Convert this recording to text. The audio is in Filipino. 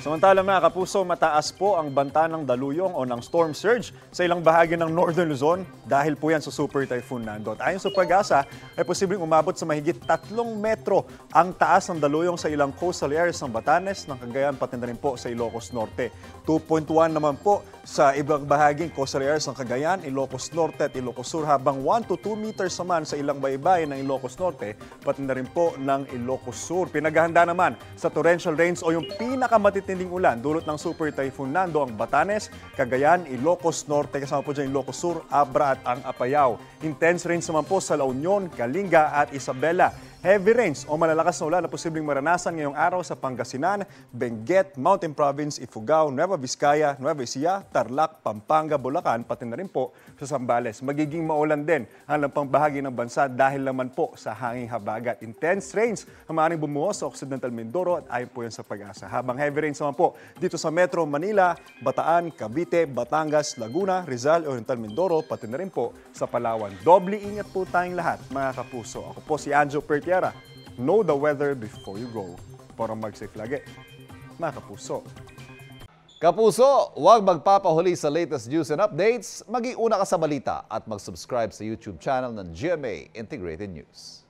Samantala mga kapuso, mataas po ang banta ng daluyong o ng storm surge sa ilang bahagi ng Northern Luzon dahil po yan sa Super Typhoon Nando. At ayon sa Pag-asa, ay posibleng umabot sa mahigit 3 metro ang taas ng daluyong sa ilang coastal areas ng Batanes, ng Cagayan, pati na rin po sa Ilocos Norte. 2.1 naman po sa ibang bahaging coastal areas ng Cagayan, Ilocos Norte at Ilocos Sur, habang 1 to 2 meters naman sa ilang baybayin ng Ilocos Norte, pati na rin po ng Ilocos Sur. Pinaghahanda naman sa torrential rains o yung pinakamatitinding ulan dulot ng Super Typhoon Nando ang Batanes, Cagayan, Ilocos Norte, kasama po dyan Ilocos Sur, Abra at ang Apayao. Intense rains naman po sa La Union, Kalinga at Isabela. Heavy rains o malalakas na ulan na posibleng maranasan ngayong araw sa Pangasinan, Benguet, Mountain Province, Ifugao, Nueva Vizcaya, Nueva Ecija, Tarlac, Pampanga, Bulacan, pati na rin po sa Zambales. Magiging maulan din ang lampang bahagi ng bansa dahil naman po sa hanging habagat. Intense rains ang maaaring bumuhos sa Occidental Mindoro at ayon po yan sa Pag-asa. Habang heavy rains naman po dito sa Metro Manila, Bataan, Cavite, Batangas, Laguna, Rizal, Oriental Mindoro, pati na rin po sa Palawan. Doble ingat po tayong lahat mga kapuso. Ako po si Anjo Pertiara. Know the weather before you go. Para mag-safe lagi, mga kapuso. Kapuso, huwag magpapahuli sa latest news and updates. Mag-iuna ka sa balita at mag-subscribe sa YouTube channel ng GMA Integrated News.